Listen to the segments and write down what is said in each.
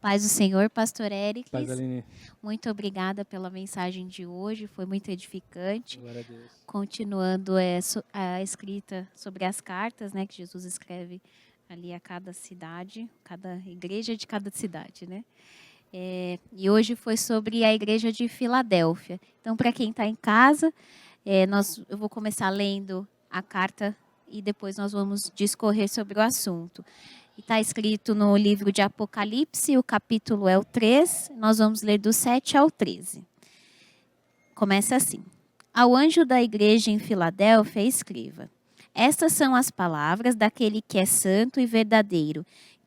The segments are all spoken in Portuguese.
Paz do Senhor, pastor Paz, Éricles. Aline. Muito obrigada pela mensagem de hoje, foi muito edificante. Glória a Deus. Continuando a escrita sobre as cartas, né, que Jesus escreve ali a cada cidade, cada igreja de cada cidade, né? E hoje foi sobre a igreja de Filadélfia. Então, para quem está em casa, eu vou começar lendo a carta e depois nós vamos discorrer sobre o assunto. Está escrito no livro de Apocalipse, o capítulo é o 3, nós vamos ler do 7 ao 13. Começa assim. Ao anjo da igreja em Filadélfia, escreva: Estas são as palavras daquele que é santo e verdadeiro,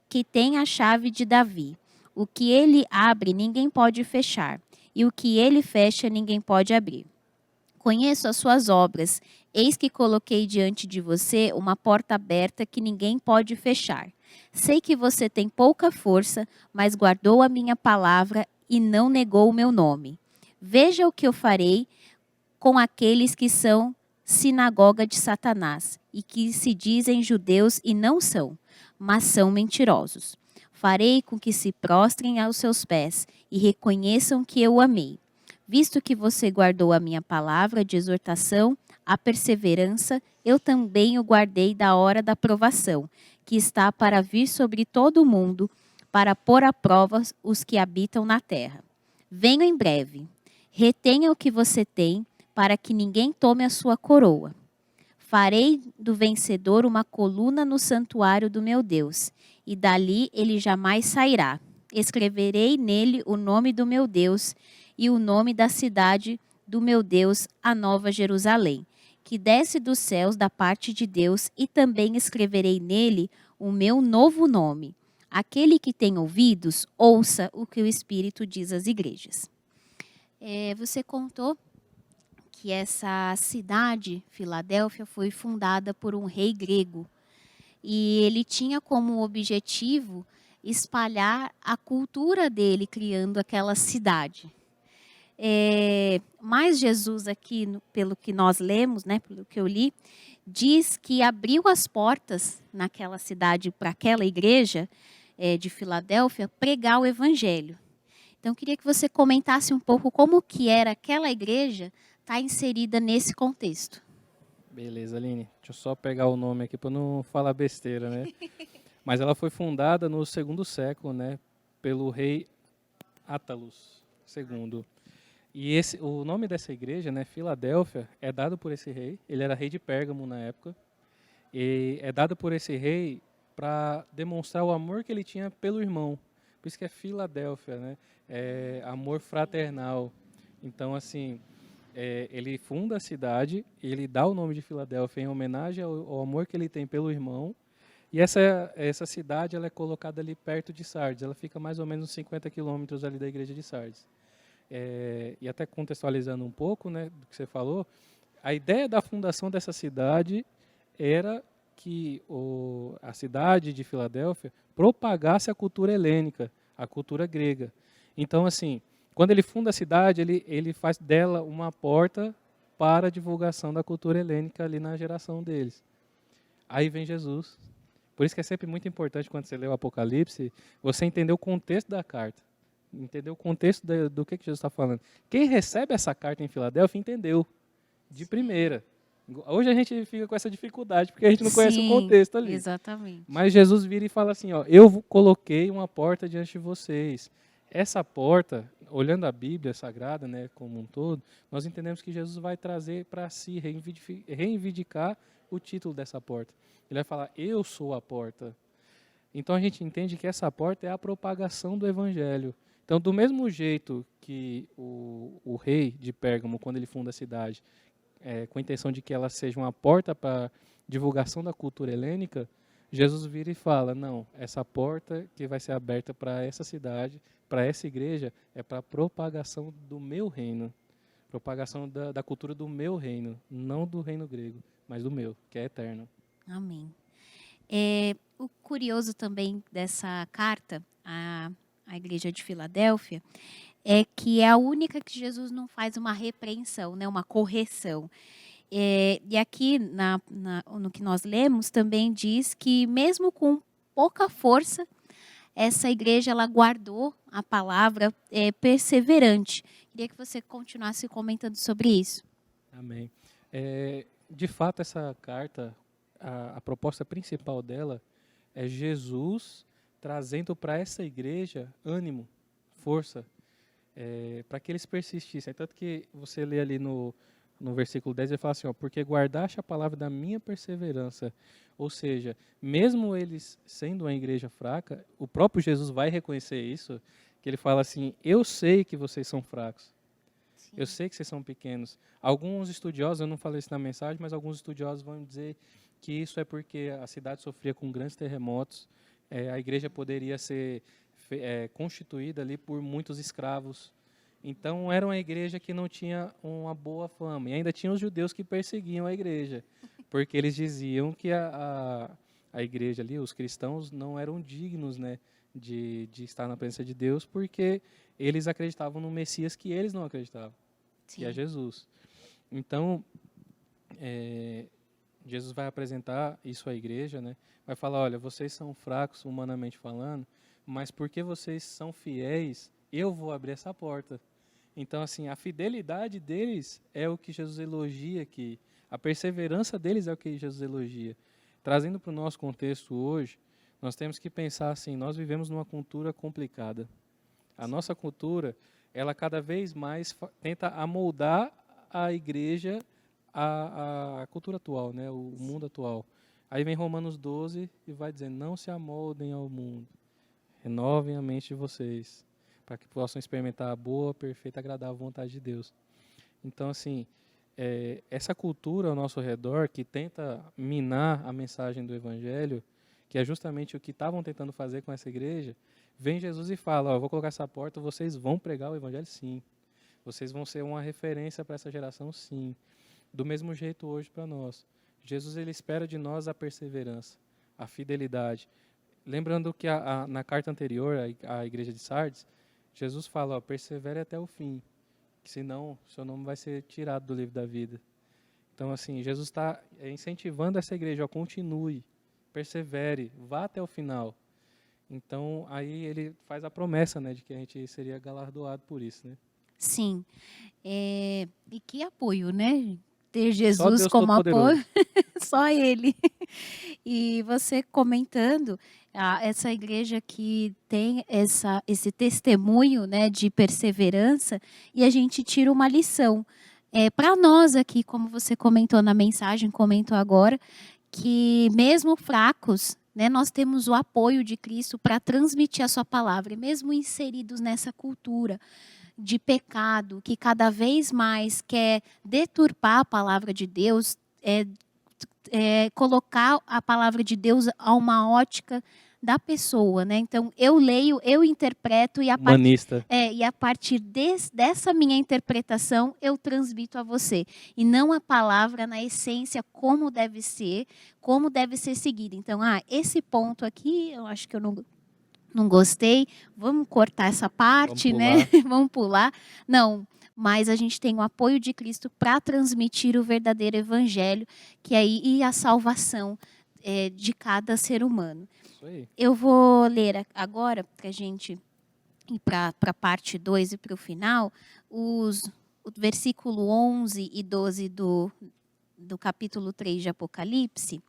que tem a chave de Davi. O que ele abre, ninguém pode fechar, e o que ele fecha, ninguém pode abrir. Conheço as suas obras. Eis que coloquei diante de você uma porta aberta que ninguém pode fechar. Sei que você tem pouca força, mas guardou a minha palavra e não negou o meu nome. Veja o que eu farei com aqueles que são sinagoga de Satanás e que se dizem judeus e não são, mas são mentirosos. Farei com que se prostrem aos seus pés e reconheçam que eu o amei. Visto que você guardou a minha palavra de exortação, a perseverança, eu também o guardei da hora da provação, que está para vir sobre todo o mundo, para pôr à prova os que habitam na terra. Venho em breve. Retenha o que você tem, para que ninguém tome a sua coroa. Farei do vencedor uma coluna no santuário do meu Deus, e dali ele jamais sairá. Escreverei nele o nome do meu Deus e o nome da cidade do meu Deus, a Nova Jerusalém, que desce dos céus da parte de Deus, e também escreverei nele o meu novo nome. Aquele que tem ouvidos, ouça o que o Espírito diz às igrejas. Você contou que essa cidade, Filadélfia, foi fundada por um rei grego. E ele tinha como objetivo espalhar a cultura dele, criando aquela cidade. Mas Jesus aqui, pelo que nós lemos, né, pelo que eu li, diz que abriu as portas naquela cidade para aquela igreja de Filadélfia pregar o evangelho. Então, eu queria que você comentasse um pouco como que era aquela igreja estar inserida nesse contexto. Beleza, Aline. Deixa eu só pegar o nome aqui para não falar besteira, né? Mas ela foi fundada no 2º século, né? Pelo rei Attalus II. E o nome dessa igreja, né, Filadélfia, é dado por esse rei. Ele era rei de Pérgamo na época. E é dado por esse rei para demonstrar o amor que ele tinha pelo irmão. Por isso que é Filadélfia, né? É amor fraternal. Então, assim, ele funda a cidade, ele dá o nome de Filadélfia em homenagem ao amor que ele tem pelo irmão. E essa cidade ela é colocada ali perto de Sardes. Ela fica mais ou menos 50 quilômetros ali da igreja de Sardes. E até contextualizando um pouco, né, do que você falou, a ideia da fundação dessa cidade era que a cidade de Filadélfia propagasse a cultura helênica, a cultura grega. Então, assim, quando ele funda a cidade, ele faz dela uma porta para a divulgação da cultura helênica ali na geração deles. Aí vem Jesus. Por isso que é sempre muito importante, quando você lê o Apocalipse, você entender o contexto da carta. Entender o contexto do que Jesus está falando. Quem recebe essa carta em Filadélfia entendeu, de primeira. Hoje a gente fica com essa dificuldade, porque a gente não conhece o Sim, contexto ali. exatamente. Mas Jesus vira e fala assim, ó, eu coloquei uma porta diante de vocês. Essa porta, olhando a Bíblia Sagrada, né, como um todo, nós entendemos que Jesus vai trazer para si, reivindicar o título dessa porta. Ele vai falar, eu sou a porta. Então a gente entende que essa porta é a propagação do Evangelho. Então, do mesmo jeito que o rei de Pérgamo, quando ele funda a cidade, com a intenção de que ela seja uma porta para divulgação da cultura helênica, Jesus vira e fala, não, essa porta que vai ser aberta para essa cidade, para essa igreja, é para a propagação do meu reino, propagação da cultura do meu reino, não do reino grego, mas do meu, que é eterno. Amém. O curioso também dessa carta à igreja de Filadélfia é que é a única que Jesus não faz uma repreensão, né, uma correção. E aqui no que nós lemos também diz que mesmo com pouca força, essa igreja ela guardou a palavra perseverante. Queria que você continuasse comentando sobre isso. Amém. De fato, essa carta, a proposta principal dela é Jesus trazendo para essa igreja ânimo, força, para que eles persistissem. Tanto que você lê ali no versículo 10, ele fala assim, ó, porque guardaste a palavra da minha perseverança. Ou seja, mesmo eles sendo uma igreja fraca, o próprio Jesus vai reconhecer isso, que ele fala assim, eu sei que vocês são fracos. Eu sei que vocês são pequenos. Alguns estudiosos, eu não falei isso na mensagem, mas alguns estudiosos vão dizer que isso é porque a cidade sofria com grandes terremotos, a igreja poderia ser constituída ali por muitos escravos. Então, era uma igreja que não tinha uma boa fama. E ainda tinha os judeus que perseguiam a igreja, porque eles diziam que a igreja ali, os cristãos, não eram dignos, né, de estar na presença de Deus, porque eles acreditavam no Messias que eles não acreditavam, que é Jesus. Então, Jesus vai apresentar isso à igreja, né? Vai falar, olha, vocês são fracos humanamente falando, mas porque vocês são fiéis, eu vou abrir essa porta. Então, assim, a fidelidade deles é o que Jesus elogia aqui. A perseverança deles é o que Jesus elogia. Trazendo para o nosso contexto hoje, nós temos que pensar assim, nós vivemos numa cultura complicada. A nossa cultura, ela cada vez mais tenta amoldar a igreja à cultura atual, né? O mundo atual. Aí vem Romanos 12 e vai dizer, não se amoldem ao mundo, renovem a mente de vocês, para que possam experimentar a boa, perfeita, agradável vontade de Deus. Então, assim, essa cultura ao nosso redor que tenta minar a mensagem do Evangelho, que é justamente o que estavam tentando fazer com essa igreja, vem Jesus e fala, eu vou colocar essa porta, vocês vão pregar o Evangelho, sim. Vocês vão ser uma referência para essa geração, sim. Do mesmo jeito hoje para nós. Jesus ele espera de nós a perseverança, a fidelidade. Lembrando que na carta anterior, à igreja de Sardes, Jesus fala, ó, persevere até o fim, que senão seu nome vai ser tirado do livro da vida. Então, assim, Jesus está incentivando essa igreja, ó, continue, persevere, vá até o final. Então, aí ele faz a promessa, né, de que a gente seria galardoado por isso, né? Sim. E que apoio, né? Ter Só Jesus Deus como Todo-Poderoso. apoio, só Ele. E você comentando, essa igreja que tem esse testemunho, né, de perseverança, e a gente tira uma lição. Para nós aqui, como você comentou na mensagem, comentou agora, que mesmo fracos, né, nós temos o apoio de Cristo para transmitir a sua palavra, e mesmo inseridos nessa cultura de pecado, que cada vez mais quer deturpar a palavra de Deus, colocar a palavra de Deus a uma ótica da pessoa, né? Então eu leio, eu interpreto e Humanista. e a partir dessa minha interpretação eu transmito a você e não a palavra na essência como deve ser seguida. Então, esse ponto aqui eu acho que eu não gostei, vamos cortar essa parte, né? Vamos pular. Não, mas a gente tem o apoio de Cristo para transmitir o verdadeiro evangelho, que aí e a salvação de cada ser humano. Isso aí. Eu vou ler agora, para a gente ir para a parte 2 e para o final, o versículo 11 e 12 do capítulo 3 de Apocalipse.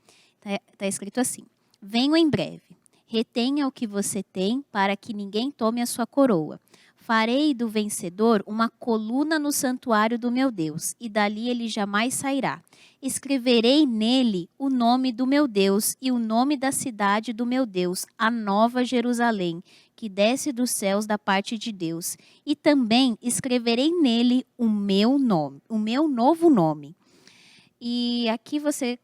Tá escrito assim: venho em breve. Retenha o que você tem, para que ninguém tome a sua coroa. Farei do vencedor uma coluna no santuário do meu Deus, e dali ele jamais sairá. Escreverei nele o nome do meu Deus e o nome da cidade do meu Deus, a Nova Jerusalém, que desce dos céus da parte de Deus. E também escreverei nele o meu nome, o meu novo nome. E aqui você,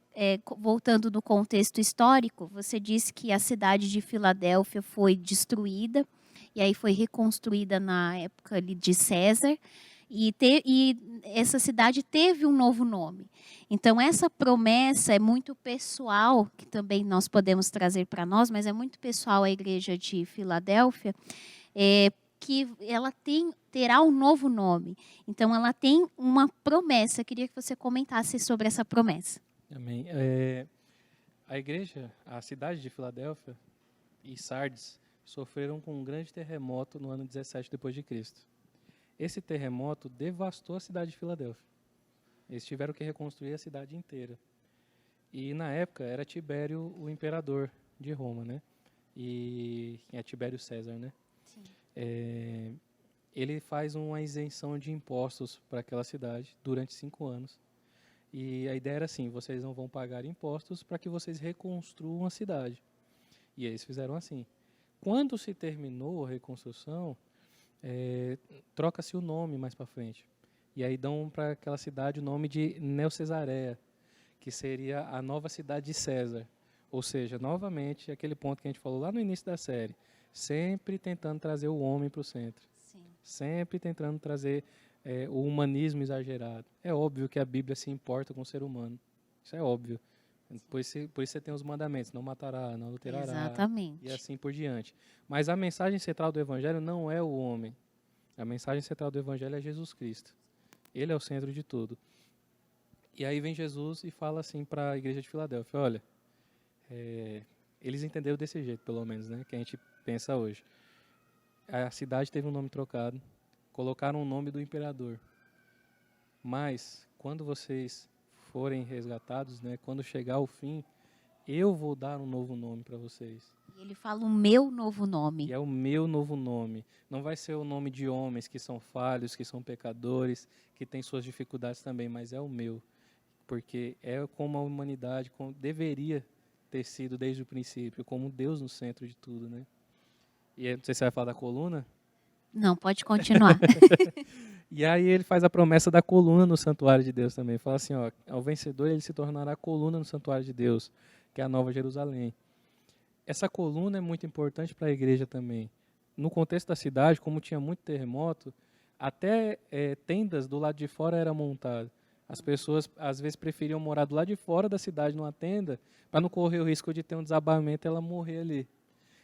voltando no contexto histórico, você disse que a cidade de Filadélfia foi destruída, e aí foi reconstruída na época ali de César, e essa cidade teve um novo nome. Então, essa promessa é muito pessoal, que também nós podemos trazer para nós, mas é muito pessoal à igreja de Filadélfia, que ela terá um novo nome. Então, ela tem uma promessa. Eu queria que você comentasse sobre essa promessa. Amém. A igreja, a cidade de Filadélfia e Sardes sofreram com um grande terremoto no ano 17 depois de Cristo. Esse terremoto devastou a cidade de Filadélfia. Eles tiveram que reconstruir a cidade inteira. E na época era Tibério o imperador de Roma, né? E é Tibério César, né? Sim. Ele faz uma isenção de impostos para aquela cidade durante 5 anos. E a ideia era assim, vocês não vão pagar impostos para que vocês reconstruam a cidade. E eles fizeram assim. Quando se terminou a reconstrução, troca-se o nome mais para frente. E aí dão para aquela cidade o nome de Neocesareia, que seria a nova cidade de César. Ou seja, novamente, aquele ponto que a gente falou lá no início da série, sempre tentando trazer o homem para o centro. Sim. Sempre tentando trazer o humanismo exagerado. É óbvio que a Bíblia se importa com o ser humano. Isso é óbvio. Por isso você tem os mandamentos, não matará, não adulterará. Exatamente. E assim por diante. Mas a mensagem central do Evangelho não é o homem. A mensagem central do Evangelho é Jesus Cristo. Ele é o centro de tudo. E aí vem Jesus e fala assim para a igreja de Filadélfia, olha, eles entenderam desse jeito, pelo menos, né, que a gente pensa hoje. A cidade teve um nome trocado, colocaram o nome do imperador. Mas, quando vocês forem resgatados, né, quando chegar o fim, eu vou dar um novo nome para vocês. E ele fala o meu novo nome. E é o meu novo nome. Não vai ser o nome de homens que são falhos, que são pecadores, que têm suas dificuldades também, mas é o meu. Porque é como a humanidade deveria ter sido desde o princípio, como Deus no centro de tudo, né? E não sei se você vai falar da coluna. Não, pode continuar. E aí ele faz a promessa da coluna no santuário de Deus também. Fala assim, ó, ao vencedor ele se tornará coluna no santuário de Deus, que é a Nova Jerusalém. Essa coluna é muito importante para a igreja também. No contexto da cidade, como tinha muito terremoto, até tendas do lado de fora eram montadas. As pessoas, às vezes, preferiam morar do lado de fora da cidade, numa tenda, para não correr o risco de ter um desabamento e ela morrer ali.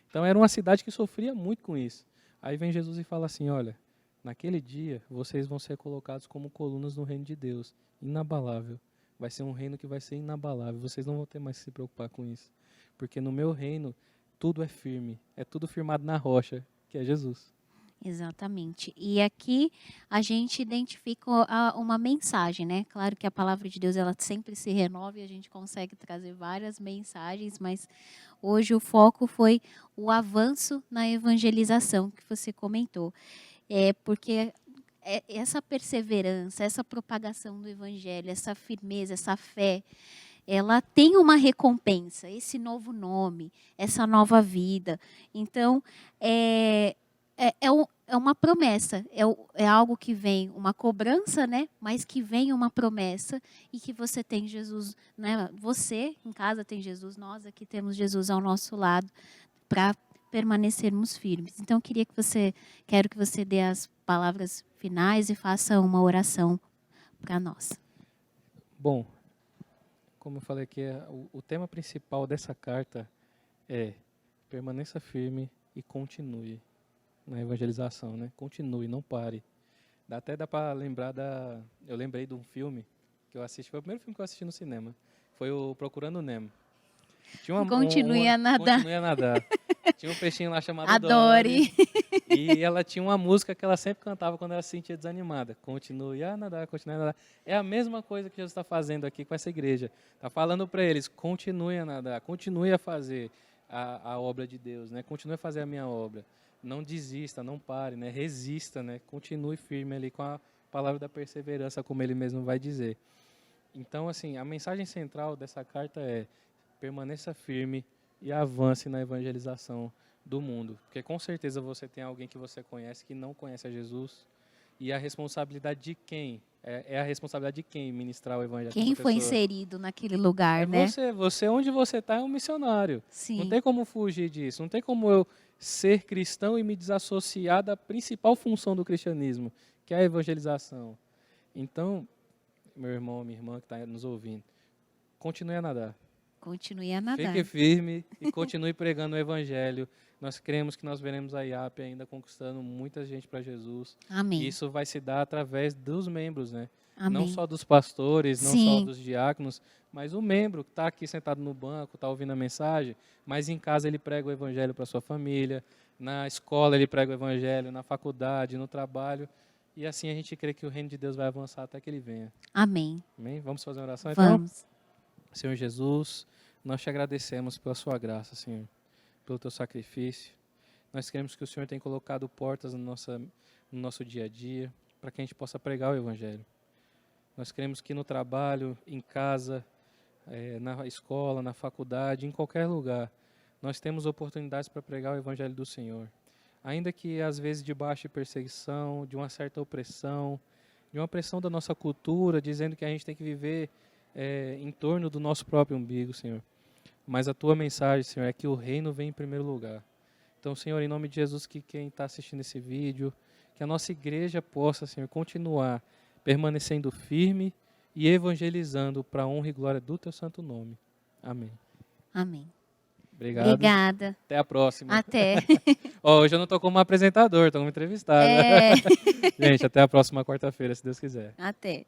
Então, era uma cidade que sofria muito com isso. Aí vem Jesus e fala assim, olha, naquele dia, vocês vão ser colocados como colunas no reino de Deus, inabalável. Vai ser um reino que vai ser inabalável. Vocês não vão ter mais que se preocupar com isso. Porque no meu reino, tudo é firme. É tudo firmado na rocha, que é Jesus. Exatamente. E aqui a gente identifica uma mensagem, né? Claro que a palavra de Deus ela sempre se renova e a gente consegue trazer várias mensagens, mas hoje o foco foi o avanço na evangelização que você comentou. Porque essa perseverança, essa propagação do evangelho, essa firmeza, essa fé, ela tem uma recompensa, esse novo nome, essa nova vida. Então, é uma promessa, é algo que vem, uma cobrança, né? Mas que vem uma promessa e que você tem Jesus, né? Você em casa tem Jesus, nós aqui temos Jesus ao nosso lado para permanecermos firmes. Então, quero que você dê as palavras finais e faça uma oração para nós. Bom, como eu falei aqui, o tema principal dessa carta é permaneça firme e continue na evangelização, né? Continue, não pare. Até dá para lembrar eu lembrei de um filme que eu assisti, foi o primeiro filme que eu assisti no cinema, foi o Procurando Nemo. Continue a nadar. Continue a nadar. Tinha um peixinho lá chamado Adore. E ela tinha uma música que ela sempre cantava quando ela se sentia desanimada. Continue a nadar, continue a nadar. É a mesma coisa que Jesus está fazendo aqui com essa igreja. Está falando para eles, continue a nadar, continue a fazer a obra de Deus, né? Continue a fazer a minha obra. Não desista, não pare, né? Resista, né? Continue firme ali com a palavra da perseverança, como ele mesmo vai dizer. Então, assim, a mensagem central dessa carta é permaneça firme e avance na evangelização do mundo. Porque com certeza você tem alguém que você conhece que não conhece a Jesus. E a responsabilidade de quem? É a responsabilidade de quem ministrar o evangelho? Quem foi inserido naquele lugar, né? Você onde você está é um missionário. Sim. Não tem como fugir disso. Não tem como eu ser cristão e me desassociar da principal função do cristianismo, que é a evangelização. Então, meu irmão, minha irmã que está nos ouvindo, continue a nadar. Continue a nadar. Fique firme e continue pregando o evangelho. Nós cremos que nós veremos a IAP ainda conquistando muita gente para Jesus. Amém. E isso vai se dar através dos membros, né? Amém. Não só dos pastores, não Sim. só dos diáconos, mas o membro que está aqui sentado no banco, está ouvindo a mensagem, mas em casa ele prega o evangelho para sua família, na escola ele prega o evangelho, na faculdade, no trabalho. E assim a gente crê que o reino de Deus vai avançar até que ele venha. Amém. Amém? Vamos fazer uma oração então? Vamos. Senhor Jesus, nós te agradecemos pela sua graça, Senhor, pelo teu sacrifício. Nós queremos que o Senhor tenha colocado portas no nosso dia a dia, para que a gente possa pregar o evangelho. Nós queremos que no trabalho, em casa, na escola, na faculdade, em qualquer lugar, nós temos oportunidades para pregar o evangelho do Senhor. Ainda que às vezes debaixo de perseguição, de uma certa opressão, de uma pressão da nossa cultura, dizendo que a gente tem que viver em torno do nosso próprio umbigo, Senhor. Mas a tua mensagem, Senhor, é que o reino vem em primeiro lugar. Então, Senhor, em nome de Jesus, que quem está assistindo esse vídeo, que a nossa igreja possa, Senhor, continuar permanecendo firme e evangelizando para a honra e glória do teu santo nome. Amém. Amém. Obrigado. Obrigada. Até a próxima. Até. Hoje eu não estou como apresentador, estou como entrevistado. É. Gente, até a próxima quarta-feira, se Deus quiser. Até.